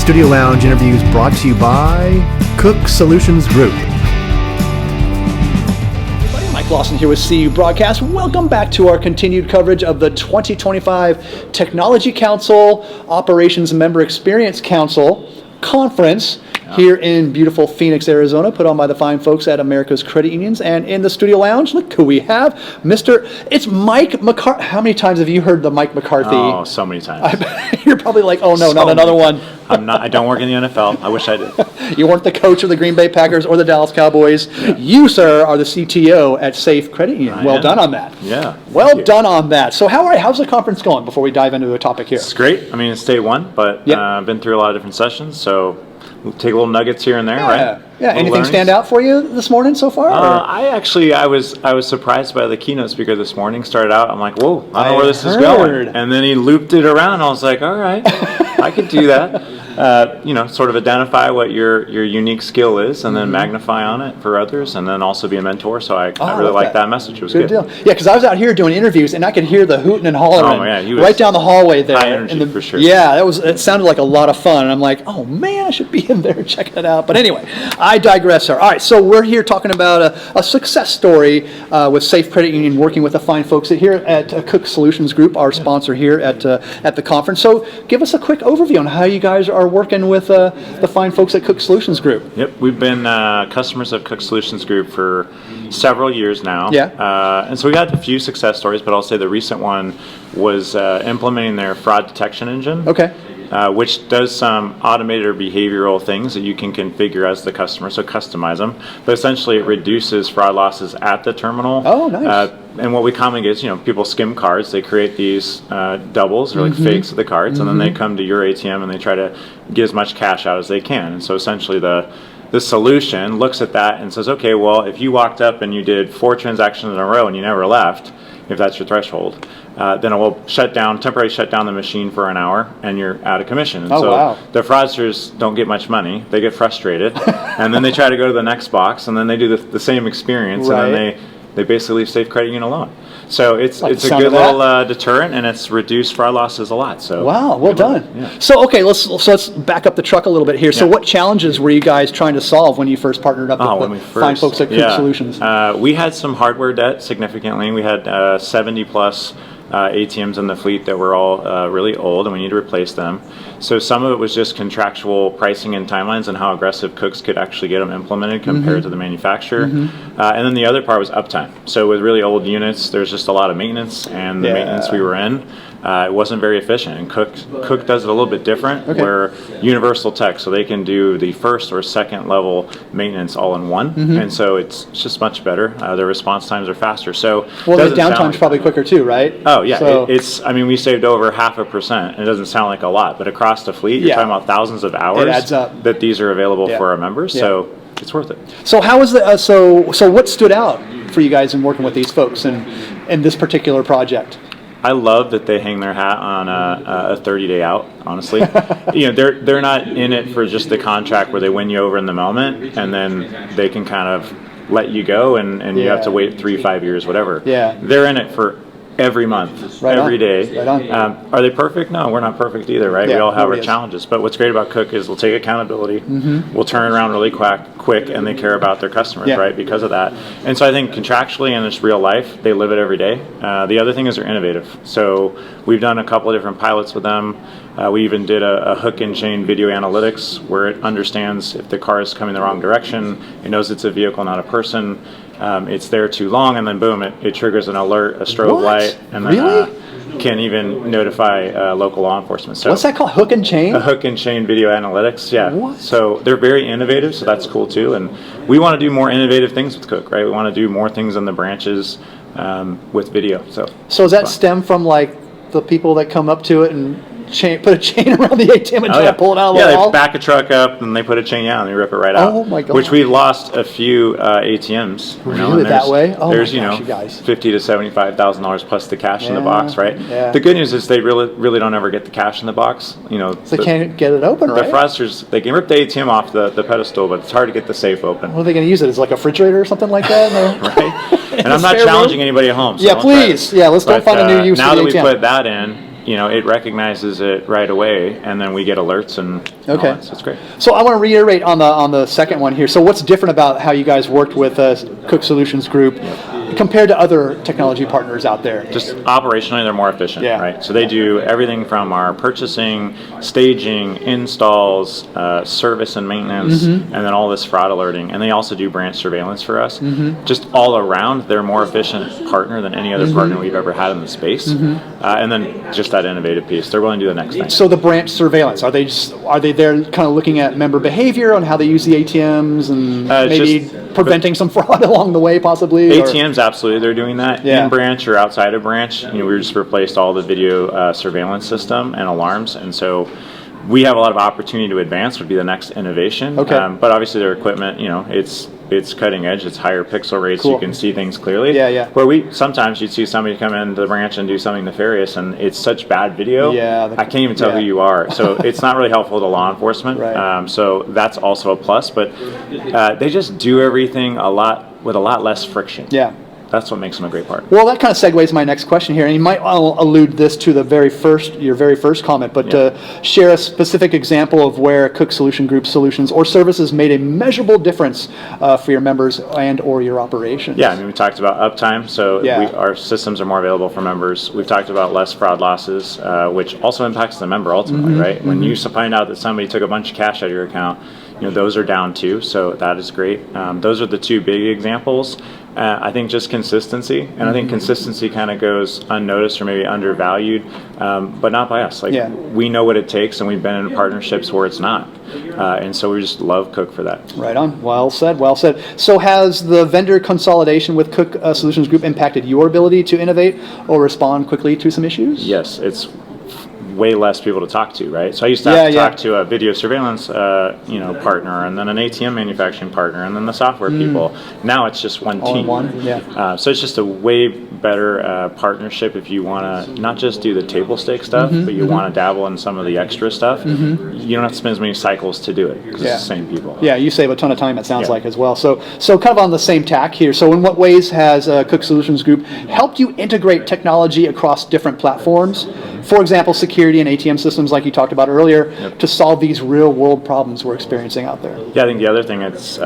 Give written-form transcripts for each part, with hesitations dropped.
Studio Lounge interviews brought to you by Cook Solutions Group. Mike Lawson here with CU Broadcast. Welcome back to our continued coverage of the 2025 Technology Council Operations Member Experience Council Conference here in beautiful Phoenix, Arizona, put on by the fine folks at America's Credit Unions. And in the Studio Lounge, look who we have, it's Mike McCarthy. How many times have you heard the Mike McCarthy? Oh, so many times. You're probably like, oh no, not another one. I don't work in the NFL. I wish I did. You weren't the coach of the Green Bay Packers or the Dallas Cowboys. Yeah. You, sir, are the CTO at Safe Credit Union. Well done on that. Yeah. Well done on that. So how's the conference going before we dive into the topic here? It's great. I mean, it's day one, but I've been through a lot of different sessions, so we'll take little nuggets here and there, right? Yeah. Anything stand out for you this morning so far? I was surprised by the keynote speaker this morning. Started out, I'm like, whoa, I don't know where this is going. And then he looped it around, and I was like, all right, I could do that. Sort of identify what your unique skill is, and then magnify on it for others, and then also be a mentor. So I really like that message. It was good. Deal. Yeah, because I was out here doing interviews, and I could hear the hooting and hollering right down the hallway there. High energy, for sure. Yeah, it sounded like a lot of fun, and I'm like, oh man, I should be in there checking it out. But anyway, I digress, sir. All right, so we're here talking about a success story with Safe Credit Union, working with the fine folks here at Cook Solutions Group, our sponsor here at the conference. So give us a quick overview on how you guys are working with the fine folks at Cook Solutions Group. Yep, we've been customers of Cook Solutions Group for several years now. Yeah. And so we had a few success stories, but I'll say the recent one was implementing their fraud detection engine. Okay. Which does some automated or behavioral things that you can configure as the customer, so customize them. But essentially, it reduces fraud losses at the terminal. Oh, nice. And what we commonly get is, people skim cards. They create these doubles or like fakes of the cards, and then they come to your ATM and they try to get as much cash out as they can. And so essentially, the solution looks at that and says, okay, well, if you walked up and you did 4 transactions in a row and you never left, if that's your threshold, then it will temporarily shut down the machine for an hour, and you're out of commission. And the fraudsters don't get much money. They get frustrated, and then they try to go to the next box, and then they do the same experience, and then they basically leave Safe Credit Union alone. So it's a good little deterrent, and it's reduced fraud losses a lot. So well done. Yeah. So let's back up the truck a little bit here. So what challenges were you guys trying to solve when you first partnered up with the fine folks at Cook Solutions? We had some hardware debt significantly. We had 70 plus ATMs in the fleet that were all really old, and we need to replace them. So some of it was just contractual pricing and timelines and how aggressive Cooks could actually get them implemented compared to the manufacturer. And then the other part was uptime. So with really old units, there's just a lot of maintenance, and the maintenance we were in, it wasn't very efficient. And Cook does it a little bit different. We're universal tech, so they can do the first or second level maintenance all in one, and so it's just much better. Their response times are faster. So the downtime's probably quicker too, right? Oh yeah, so we saved over 0.5%. It doesn't sound like a lot, but across the fleet, you're talking about thousands of hours it adds up. That these are available for our members. So it's worth it. So how was so what stood out for you guys in working with these folks in this particular project? I love that they hang their hat on a 30-day out, honestly. They're not in it for just the contract where they win you over in the moment, and then they can kind of let you go, and you have to wait 3-5 years, whatever. Yeah. They're in it for every month, every day. Right on. Are they perfect? No, we're not perfect either, right? We all have our challenges. But what's great about Cook is they'll take accountability, we'll turn it around really quick, and they care about their customers, right, because of that. And so I think contractually and just real life, they live it every day. The other thing is they're innovative. So we've done a couple of different pilots with them. We even did a hook and chain video analytics where it understands if the car is coming the wrong direction, it knows it's a vehicle, not a person. It's there too long, and then boom, it triggers an alert, a strobe light, and then can even notify local law enforcement. So what's that called? Hook and chain? A hook and chain video analytics, yeah. What? So they're very innovative, so that's cool too. And we want to do more innovative things with Cook, right? We want to do more things in the branches with video. So does that stem from like the people that come up to it and put a chain around the ATM and try to pull it out of the wall? Yeah, they back a truck up and they put a chain out and they rip it right out. Oh my God. Which we lost a few ATMs. Really, that way? Oh there's, my gosh, you guys. $50,000 to $75,000 plus the cash in the box, right? Yeah. The good news is they really don't ever get the cash in the box. So they can't get it open, right? The fraudsters, they can rip the ATM off the pedestal, but it's hard to get the safe open. What are they going to use it as, like a refrigerator or something like that? Right. And I'm not challenging anybody at home. So please. Yeah, let's don't find a new use now for the that ATM. we put that in, it recognizes it right away, and then we get alerts and all Okay. that, so it's great. So I want to reiterate on the second one here. So what's different about how you guys worked with Cook Solutions Group compared to other technology partners out there? Just operationally, they're more efficient, Yeah. right? So they do everything from our purchasing, staging, installs, service and maintenance, and then all this fraud alerting. And they also do branch surveillance for us. Just all around, they're a more efficient partner than any other partner we've ever had in the space. And then just that innovative piece. They're willing to do the next thing. So the branch surveillance, are they there kind of looking at member behavior on how they use the ATMs and maybe preventing some fraud along the way possibly? ATMs, absolutely, they're doing that. Yeah. In branch or outside of branch, we just replaced all the video surveillance system and alarms, and so we have a lot of opportunity to advance. Would be the next innovation. Okay. But obviously their equipment, it's cutting edge. It's higher pixel rates. Cool. You can see things clearly. Yeah. Where sometimes you'd see somebody come into the branch and do something nefarious, and it's such bad video. Yeah. I can't even tell who you are. So it's not really helpful to law enforcement. Right. So that's also a plus. But they just do everything with a lot less friction. Yeah. That's what makes them a great partner. Well, that kind of segues my next question here, and you might allude this to your very first comment, but share a specific example of where Cook Solution Group solutions or services made a measurable difference for your members and or your operations. Yeah, we talked about uptime, so our systems are more available for members. We've talked about less fraud losses, which also impacts the member ultimately, right? When you find out that somebody took a bunch of cash out of your account, those are down too, so that is great. Those are the two big examples. I think just consistency, and I think consistency kind of goes unnoticed or maybe undervalued, but not by us. We know what it takes, and we've been in partnerships where it's not, and so we just love Cook for that. Right on. Well said. Well said. So has the vendor consolidation with Cook Solutions Group impacted your ability to innovate or respond quickly to some issues? Yes, it's way less people to talk to, right? So I used to have to talk to a video surveillance, partner, and then an ATM manufacturing partner, and then the software people. Now it's just one All team. in one, yeah. So it's just a way better partnership if you want to not just do the table stake stuff, but you want to dabble in some of the extra stuff. You don't have to spend as many cycles to do it because it's the same people. Yeah, you save a ton of time, it sounds like, as well. So kind of on the same tack here. So in what ways has Cook Solutions Group helped you integrate technology across different platforms? For example, security and ATM systems, like you talked about earlier, to solve these real-world problems we're experiencing out there. Yeah, I think the other thing that's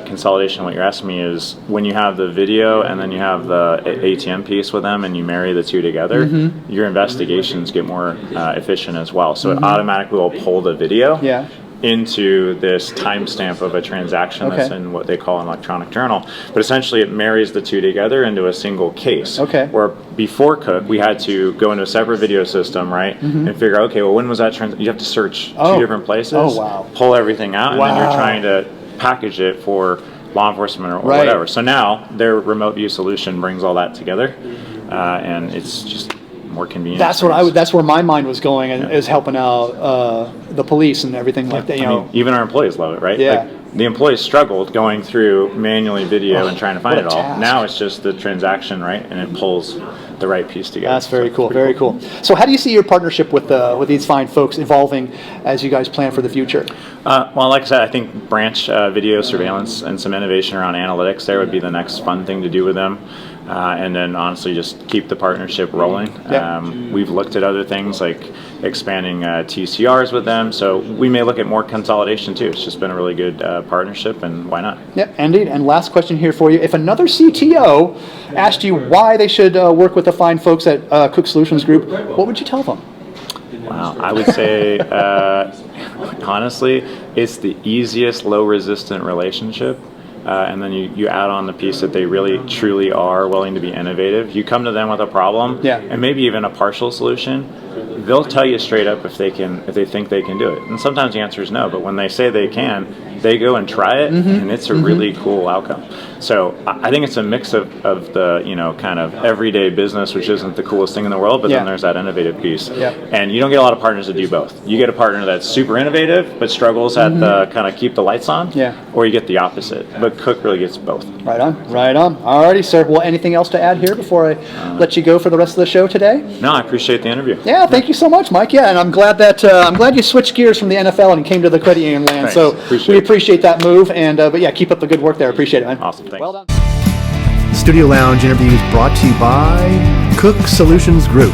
consolidation. What you're asking me is when you have the video and then you have the ATM piece with them, and you marry the two together, your investigations get more efficient as well. So it automatically will pull the video into this timestamp of a transaction that's in what they call an electronic journal. But essentially it marries the two together into a single case. Where before Cook, we had to go into a separate video system, right? And figure out, okay, well, when was that you have to search two different places, pull everything out, and then you're trying to package it for law enforcement or whatever. So now their remote view solution brings all that together, and it's just more convenient. That's where my mind was going, and is helping out the police and everything like that. Even our employees love it, right? Yeah. The employees struggled going through manually video and trying to find it all. Task. Now it's just the transaction, right? And it pulls the right piece together. That's very cool. Very cool. So how do you see your partnership with these fine folks evolving as you guys plan for the future? Well, like I said, I think branch video surveillance and some innovation around analytics there would be the next fun thing to do with them. And then honestly just keep the partnership rolling. We've looked at other things like expanding TCRs with them, so we may look at more consolidation too. It's just been a really good partnership, and why not? Yeah, indeed. And last question here for you. If another CTO asked you why they should work with the fine folks at Cook Solutions Group, what would you tell them? Wow, I would say, honestly, it's the easiest low resistant relationship. And then you add on the piece that they really truly are willing to be innovative. You come to them with a problem, and maybe even a partial solution, they'll tell you straight up if they think they can do it. And sometimes the answer is no, but when they say they can, they go and try it, and it's a really cool outcome. So I think it's a mix of the kind of everyday business, which isn't the coolest thing in the world, but then there's that innovative piece. And you don't get a lot of partners that do both. You get a partner that's super innovative but struggles at the kind of keep the lights on, or you get the opposite. But Cook really gets both. Right on. Alrighty, sir. Well, anything else to add here before I let you go for the rest of the show today? No, I appreciate the interview. Yeah, thank you so much, Mike. Yeah, and I'm glad you switched gears from the NFL and came to the credit union land. Thanks. So Appreciate we appreciate that move, and but yeah, keep up the good work there. Appreciate it, man. Awesome. Thanks. Well done. Studio Lounge interviews brought to you by Cook Solutions Group.